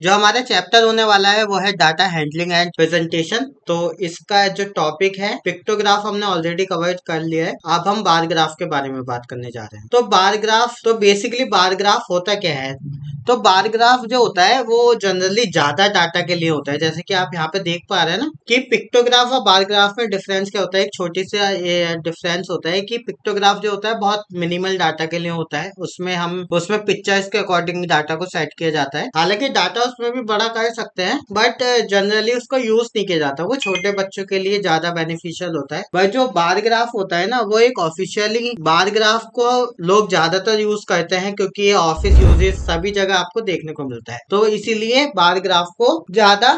जो हमारा चैप्टर होने वाला है वो है डाटा हैंडलिंग एंड प्रेजेंटेशन। तो इसका जो टॉपिक है पिक्टोग्राफ हमने ऑलरेडी कवर कर लिया है। अब हम बार ग्राफ के बारे में बात करने जा रहे हैं। तो बार ग्राफ, तो बेसिकली बार ग्राफ होता क्या है? तो बार ग्राफ जो होता है वो जनरली ज्यादा डाटा के लिए होता है। जैसे कि आप यहाँ पे देख पा रहे हैं ना कि पिक्टोग्राफ और बार ग्राफ में डिफरेंस क्या होता है। एक छोटी सी डिफरेंस होता है कि पिक्टोग्राफ जो होता है बहुत मिनिमल डाटा के लिए होता है। उसमें पिक्चर्स के अकॉर्डिंग डाटा को सेट किया जाता है। हालांकि डाटा उसमें भी बड़ा कर सकते हैं बट जनरली उसको यूज नहीं किया जाता। वो छोटे बच्चों के लिए ज्यादा बेनिफिशियल होता है। बट जो बार ग्राफ होता है ना वो एक ऑफिशियली बार ग्राफ को लोग ज्यादातर यूज करते हैं क्योंकि ये ऑफिस यूजेस सभी जगह आपको देखने को मिलता है। तो इसीलिए बार ग्राफ को ज्यादा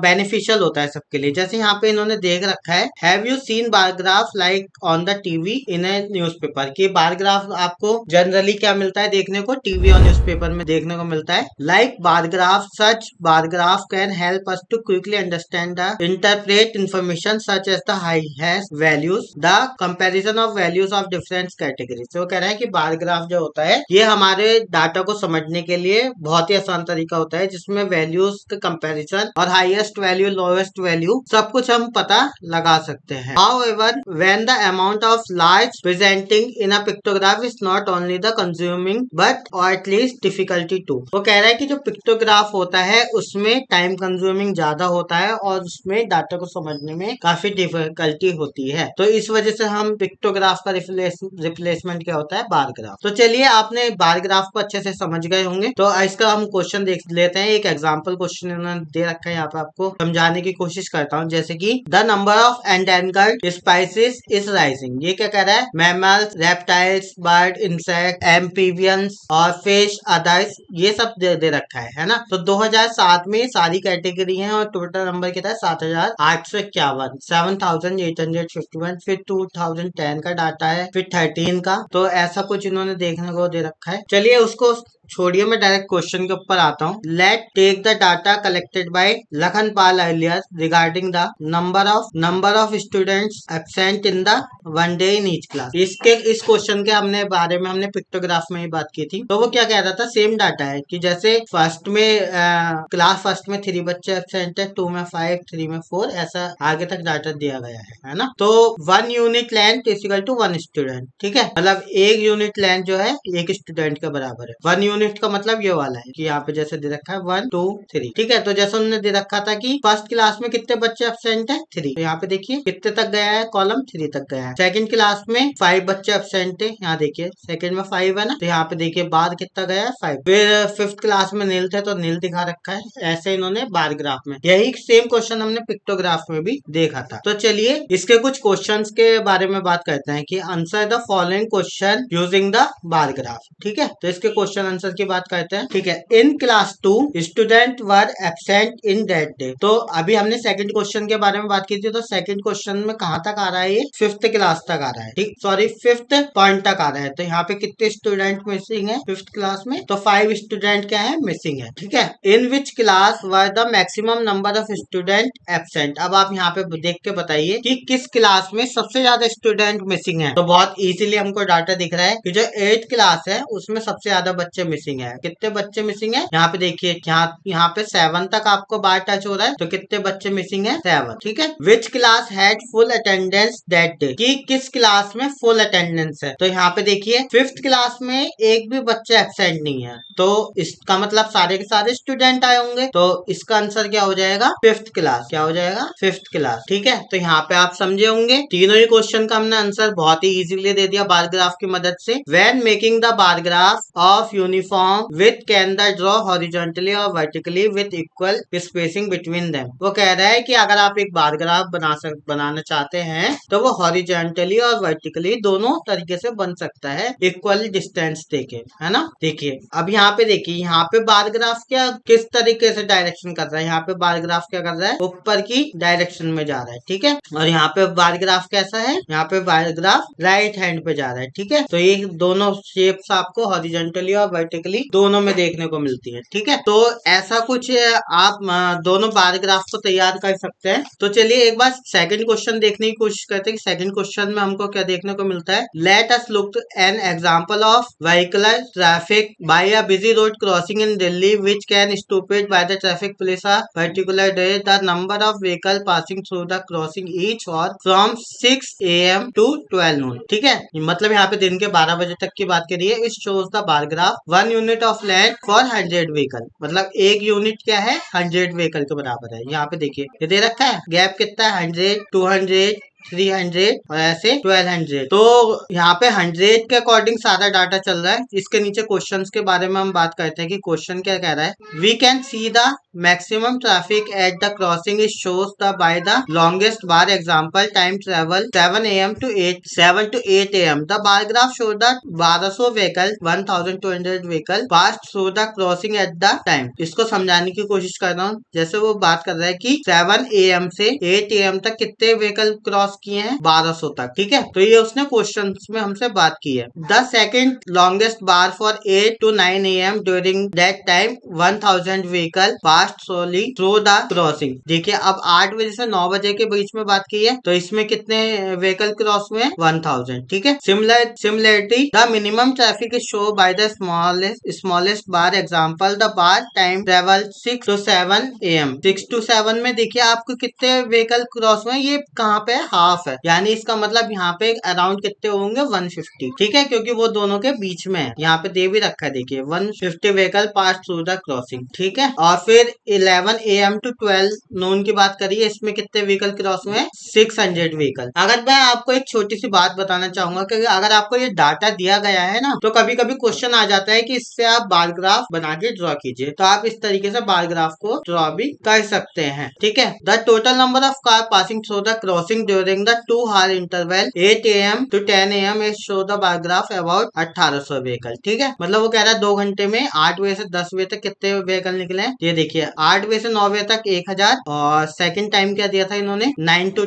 बेनिफिशियल होता है सबके लिए। जैसे यहाँ पे इन्होंने देख रखा है, have you seen bar graph like on the TV in A newspaper. कि बार ग्राफ आपको जनरली क्या मिलता है देखने को, टीवी और न्यूज़पेपर में देखने को मिलता है। Like bar graph, such bar graph can help us to quickly understand the interpret information such as the highest values, the comparison of values of different categories. तो वो कह रहे हैं कि बार ग्राफ जो होता है ये हमारे डाटा को समझने के लिए बहुत ही आसान तरीका होता है, जिसमें वैल्यूज के कंपैरिजन और हाईएस्ट वैल्यू, लोएस्ट वैल्यू सब कुछ हम पता लगा सकते हैं। However, when the amount of light presenting in a pictograph is not only the consuming but or at least difficulty too। वो कह रहा है कि जो पिक्टोग्राफ होता है उसमें टाइम कंज्यूमिंग ज्यादा होता है और उसमें डाटा को समझने में काफी डिफिकल्टी होती है। तो इस वजह से हम पिक्टोग्राफ का रिप्लेसमेंट क्या होता है, बार ग्राफ। तो चलिए, आपने बार ग्राफ को अच्छे से समझ गए होंगे। तो इसका हम क्वेश्चन देख लेते हैं। एक एग्जाम्पल क्वेश्चन इन्होंने दे रखा है, यहाँ पे आपको समझाने की कोशिश करता हूँ। जैसे कि the number of endangered species is rising. ये क्या कह रहा है, mammals, reptiles, bird, insect, amphibians और फिश, अदर्स, ये सब दे रखा है ना। तो 2007 में सारी कैटेगरी है और टोटल नंबर कितना है, 7851, 7851। फिर 2010 का डाटा है, फिर 13 का। तो ऐसा कुछ इन्होंने देखने को दे रखा है। चलिए उसको छोड़िए, मैं डायरेक्ट क्वेश्चन के ऊपर आता हूँ। Let take the data collected by Lakhan Pal earlier regarding the number of students absent in the one day in each class. इस क्वेश्चन के बारे में हमने पिक्टोग्राफ में ही बात की थी। तो वो क्या कह रहा था, सेम डाटा है कि जैसे क्लास फर्स्ट में 3 बच्चे एब्सेंट है, 2 में 5, 3 में 4, ऐसा आगे तक डाटा दिया गया है ना। तो 1 unit length is equal to 1 student. ठीक है, मतलब 1 यूनिट लेंथ जो है 1 स्टूडेंट के बराबर है। 1 यूनिट का मतलब ये वाला है कि यहाँ पे जैसे दे रखा है 1 2 3। ठीक है, तो जैसे उन्होंने दे रखा था कि फर्स्ट क्लास में कितने बच्चे एब्सेंट है, 3। तो यहाँ पे देखिए कितने तक गया है, कॉलम 3 तक गया है। सेकंड क्लास में 5 बच्चे एब्सेंट है, यहाँ देखिए सेकंड में 5 है ना, तो यहाँ पे देखिए बाद कितना गया है, 5। फिर फिफ्थ क्लास में नील थे तो नील दिखा रखा है। ऐसे इन्होंने बार ग्राफ में, यही सेम क्वेश्चन हमने पिक्टोग्राफ में भी देखा था। तो चलिए इसके कुछ क्वेश्चंस के बारे में बात करते हैं कि answer the following question using the bar graph. ठीक है, तो इसके क्वेश्चन आंसर की बात करते हैं। ठीक है, in class 2 student were absent in that day. तो अभी हमने सेकंड क्वेश्चन के बारे में बात की थी। तो सेकंड क्वेश्चन में कहां तक आ रहा है, ये 5th क्लास तक आ रहा है। ठीक, सॉरी 5th पॉइंट तक आ रहा है। तो यहाँ पे कितने स्टूडेंट मिसिंग है 5th क्लास में, तो 5 स्टूडेंट क्या है, मिसिंग है। ठीक है, in which class were the maximum number of student absent. अब आप यहाँ पे देख के बताइए कि किस क्लास में सबसे ज्यादा स्टूडेंट मिसिंग है। तो बहुत इजीली हमको डाटा दिख रहा है कि जो 8th क्लास है उसमें सबसे ज्यादा बच्चे मिसिंग है। कितने बच्चे मिसिंग है, यहाँ पे देखिए, यहाँ पे 7 तक आपको बार टच हो रहा है। तो कितने बच्चे मिसिंग है, 7। ठीक है, which class had full attendance that day. कि किस क्लास में फुल अटेंडेंस है। तो यहाँ पे देखिए 5th क्लास में एक भी बच्चा एब्सेंट नहीं है। तो इसका मतलब सारे के सारे स्टूडेंट आए होंगे। तो इसका आंसर क्या हो जाएगा, 5th क्लास। क्या हो जाएगा, 5th क्लास। ठीक है, तो यहाँ पे आप समझे होंगे तीनों ही क्वेश्चन का हमने आंसर बहुत ही इजीली दे दिया बार ग्राफ की मदद से। When making the bar graph of uniform with can the draw horizontally और vertically with equal spacing between them. वो कह रहा है कि अगर आप एक बार ग्राफ बनाना चाहते हैं तो वो हॉरिजॉन्टली और वर्टिकली दोनों तरीके से बन सकता है, इक्वल डिस्टेंस देके, है ना। देखिए अब यहाँ पे देखिए, यहाँ पे बार ग्राफ क्या किस तरीके से डायरेक्शन कर रहा है, यहाँ पे बार ग्राफ क्या कर रहा है, ऊपर की डायरेक्शन में जा रहा है। ठीक है, और यहाँ पे बार ग्राफ कैसा है, यहाँ पे बार ग्राफ राइट हैंड पे जा रहा है। ठीक है, तो ये दोनों शेप्स आपको हॉरिजॉन्टली और सिस्टमेटिकली दोनों में देखने को मिलती है। ठीक है, तो ऐसा कुछ आप दोनों बार ग्राफ को तैयार कर सकते हैं। तो चलिए एक बार सेकंड क्वेश्चन देखने की कोशिश करते हैं कि सेकंड क्वेश्चन में हमको क्या देखने को मिलता है। Let us look an example of vehicular traffic by a busy road crossing in Delhi which can stopped by the traffic police a particular day. The number of vehicle passing through the crossing each hour from 6 AM to 12 noon। ठीक है, मतलब यहाँ पे दिन के 12 बजे तक की बात करिए। इस shows the bar graph 1 unit of land for 100 vehicle, मतलब एक यूनिट क्या है 100 व्हीकल के बराबर है। यहाँ पे देखिए ये दे रखा है, गैप कितना है 100, 200, 300 और ऐसे 1200। तो यहाँ पे 100 के अकॉर्डिंग सारा डाटा चल रहा है। इसके नीचे क्वेश्चंस के बारे में हम बात करते हैं कि क्वेश्चन क्या कह रहा है। We can see the maximum traffic at the crossing is shows the by the longest bar example time travel 7 AM to 8 AM। The bar graph show the 1200 vehicle 1200 vehicle pass through the crossing at the time. इसको समझाने की कोशिश कर रहा हूँ। जैसे वो बात कर रहा है कि 7 AM से 8 AM तक कितने व्हीकल क्रॉस किए हैं 1200 तक। ठीक है, तो ये उसने क्वेश्चन में हमसे बात की है। The second longest bar for 8 to 9 AM during that time 1000 vehicle past slowly through the crossing. देखिए अब 8 बजे से 9 बजे के बीच में बात की है, तो इसमें कितने व्हीकल क्रॉस हुए 1000। ठीक है, similarity the minimum traffic is show by the smallest bar example the bar time travel 6 to 7 AM। 6 to 7 में देखिए आपको कितने व्हीकल क्रॉस हुए, ये कहाँ पे हाफ है, यानी इसका मतलब यहाँ पे अराउंड कितने होंगे 150। ठीक है, क्योंकि वो दोनों के बीच में है, यहाँ पे दे भी रखा है देखिए 150 vehicle pass through the crossing. ठीक है, और फिर 11 AM to 12 नून की बात करिए, इसमें कितने व्हीकल क्रॉस हुए 600 व्हीकल। अगर मैं आपको एक छोटी सी बात बताना चाहूंगा कि अगर आपको ये डाटा दिया गया है ना, तो कभी कभी क्वेश्चन आ जाता है कि इससे आप बार ग्राफ बना के ड्रॉ कीजिए। तो आप इस तरीके से बार ग्राफ को ड्रॉ भी कर सकते हैं। ठीक है, the total number of car passing through the crossing during the 2-hour interval 8 AM to 10 AM is show the bar graph about 1800 vehicle. ठीक है, मतलब वो कह रहा है 2 घंटे में 8 बजे से 10 बजे तक कितने व्हीकल निकले। ये देखिए 8 बजे से 9 बजे तक 1000, और सेकंड टाइम क्या दिया था इन्होंने 9 to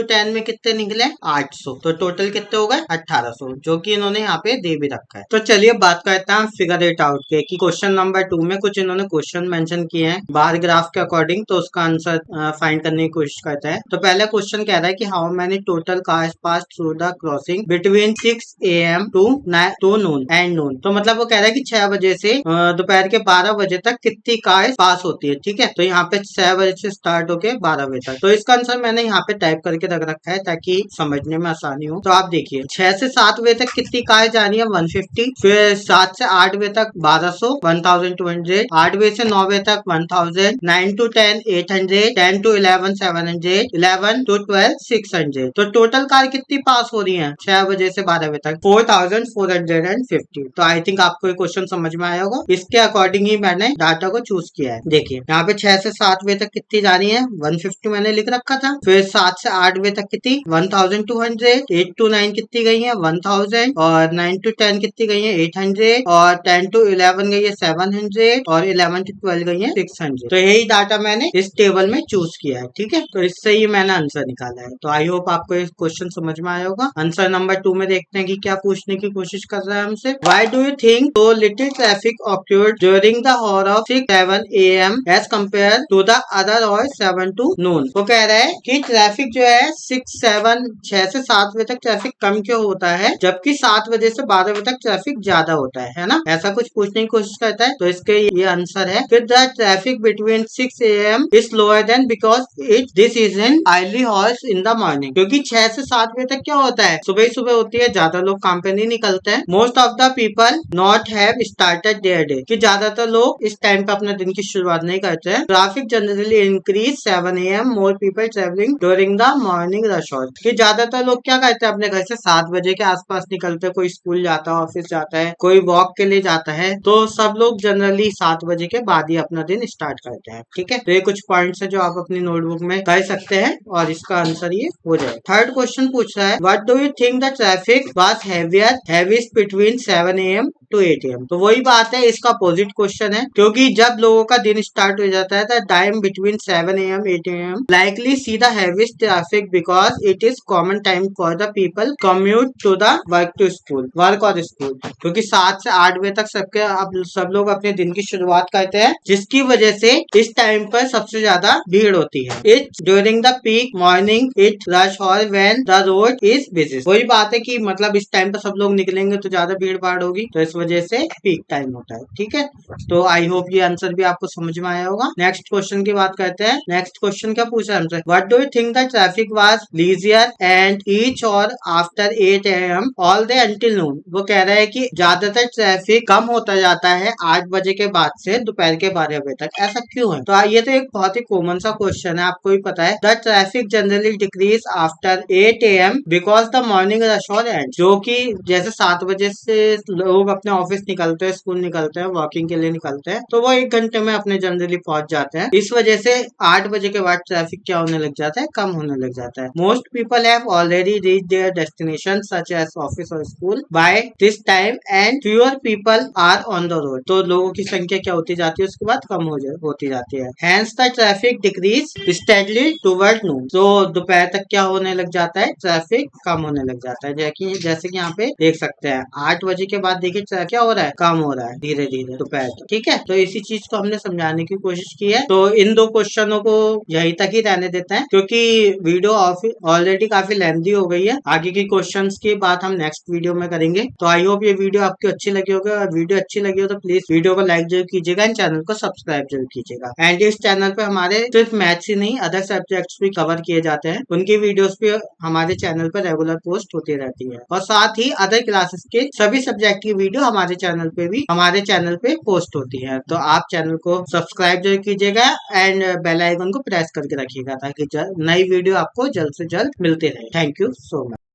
10 में कितने निकले 800। तो टोटल कितने हो गए 1800, जो कि इन्होंने यहाँ पे दे भी रखा है। तो चलिए बात करते हैं फिगर इट आउट के कि क्वेश्चन नंबर 2 में कुछ इन्होंने क्वेश्चन मेंशन किए हैं बार ग्राफ के अकॉर्डिंग, तो उसका आंसर फाइंड करने की कोशिश करते हैं। तो पहला क्वेश्चन कह रहा है कि how many total cars pass through the crossing between 6 AM to noon and noon. तो मतलब वो कह रहा है कि 6 बजे से दोपहर के 12 बजे तक कितनी कार्स पास होती है। ठीक है, तो यहाँ पे 6 बजे से स्टार्ट होके 12 बजे तक। तो इसका आंसर मैंने यहाँ पे टाइप करके रख रखा है ताकि समझने में आसानी हो। तो आप देखिए 6 से 7 बजे तक कितनी कार्स जा रही है 150, फिर 7 से 8 बजे तक 1200 1200, 8 बजे से 9 बजे तक 1000, 9 to 10 800, 10 to 11 700, 11 to 12 600। तो टोटल कार कितनी पास हो रही है 6 बजे से 12 बजे तक 4450। तो आई थिंक आपको ये क्वेश्चन समझ में आया होगा। इसके अकॉर्डिंग ही मैंने डाटा को चूज किया है। देखिए यहाँ पे 6 से 7 बजे तक कितनी जा रही है 150 मैंने लिख रखा था, फिर 7 से 8 बजे तक कितनी 1200, 8 to 9 कितनी गई है 1000, और 9 to 10 कितनी गई है 800, और 10 to 11 गई है 700, और 11 to 12 गई है 600। तो यही डाटा मैंने इस टेबल में चूज किया है। ठीक है, तो इससे ही मैंने आंसर निकाला है। तो आई होप आपको ये क्वेश्चन समझ में आया होगा। आंसर नंबर 2 में देखते हैं कि क्या पूछने की कोशिश कर रहा है हमसे। Why do you think so little traffic occurred during the hour of 6-7 AM as compare to the other hour 7 to noon। वो कह रहा है कि ट्रैफिक जो है 6 से 7 बजे तक ट्रैफिक कम क्यों होता है, जबकि 7 बजे से 12 बजे तक ट्रैफिक ज्यादा होता है ना, ऐसा कुछ पूछने की कोशिश करता है। तो इसके ये आंसर है कि the traffic between 6 AM is lower than because it this is an early horse in the morning. क्योंकि 6 से 7 बजे तक क्या होता है सुबह ही सुबह होती है, ज्यादा लोग काम पे नहीं निकलते हैं। Most of the people not have started their day, कि ज्यादातर लोग इस टाइम पे अपने दिन की शुरुआत नहीं करते हैं। Traffic generally increase 7 AM, more people travelling during the morning rush hour, कि ज्यादातर लोग क्या करते हैं अपने घर से 7 बजे के आसपास निकलते हैं। कोई स्कूल जाता है, ऑफिस जाता है, कोई वॉक के लिए जाता है, तो सब लोग जनरली 7 बजे के बाद ही अपना दिन स्टार्ट करते हैं। ठीक है, तो ये कुछ पॉइंट्स है जो आप अपनी नोटबुक में कर सकते हैं, और इसका आंसर आंसर ये हो जाए। थर्ड क्वेश्चन पूछ रहा है what do you think the traffic was heaviest between 7 AM to 8 AM। तो वही बात है, इसका अपोजिट क्वेश्चन है, क्योंकि जब लोगों का दिन स्टार्ट हो जाता है the time between 7 AM 8 AM likely see the heaviest traffic because it is common time for the people commute to the work और स्कूल। क्योंकि 7 से 8 बजे तक सब लोग अपने दिन की शुरुआत करते हैं, जिसकी वजह से इस टाइम पर सबसे ज्यादा भीड़ होती है। It during the peak morning it rush hour when the road is busy. वही बात है कि मतलब इस टाइम पर सब लोग निकलेंगे तो ज्यादा भीड़ भाड़ होगी, तो इस वजह से पीक टाइम होता है। ठीक है, तो आई होप ये आंसर भी आपको समझ में आया होगा। नेक्स्ट क्वेश्चन की बात करते हैं। नेक्स्ट क्वेश्चन क्या पूछा हमसे, what do you think the traffic was lighter and each hour after 8 AM all day until noon. वो कह रहा है कि ज्यादातर ट्रैफिक कम होता जाता है 8 बजे के बाद से दोपहर के 12 बजे तक, ऐसा क्यों है? तो ये तो एक बहुत ही कॉमन सा क्वेश्चन है, आपको भी पता है। The traffic generally decrease after 8 AM because the morning rush और एंड। जो कि जैसे 7 बजे से लोग अपने ऑफिस निकलते हैं, स्कूल निकलते हैं, वॉकिंग के लिए निकलते हैं, तो वो 1 घंटे में अपने जनरली पहुंच जाते हैं। इस वजह से 8 बजे के बाद ट्रैफिक क्या होने लग जाता है, कम होने लग जाता है। Most people have already reach their destination such as office or school by this time and fewer people are on the road. तो लोगों की संख्या क्या होती जाती है, उसके बाद कम होती जाती है। Hence the traffic decrease steadily toward noon. तो दोपहर तक क्या होने लग जाता है, ट्रैफिक कम होने लग जाता है। जैसे कि यहाँ पे देख सकते हैं 8 बजे के बाद देखिए क्या हो रहा है, कम हो रहा है धीरे धीरे दोपहर तक। ठीक है, तो इसी चीज को हमने समझाने की कोशिश की है। तो इन 2 क्वेश्चनों को यहीं तक ही रहने देते हैं, क्योंकि वीडियो ऑलरेडी काफी लेंथी हो गई है। आगे की क्वेश्चंस की बात हम नेक्स्ट वीडियो में करेंगे। तो आई होप ये वीडियो आपकी अच्छी लगी होगी, और वीडियो अच्छी लगी हो तो प्लीज वीडियो को लाइक जरूर कीजिएगा एंड चैनल को सब्सक्राइब जरूर कीजिएगा। एंड इस चैनल पे हमारे सिर्फ मैथ्स ही नहीं अदर सब्जेक्ट्स भी कवर किए जाते हैं, उनकी वीडियोस भी हमारे चैनल पर रेगुलर पोस्ट होती रहती है। और साथ ही अदर क्लासेस के सभी सब्जेक्ट की वीडियो हमारे चैनल पे पोस्ट होती है। तो आप चैनल को सब्सक्राइब जरूर कीजिएगा एंड बेल आइकन को प्रेस करके रखिएगा, ताकि नई वीडियो आपको जल्द से जल्द मिलती रहे। Thank you so much.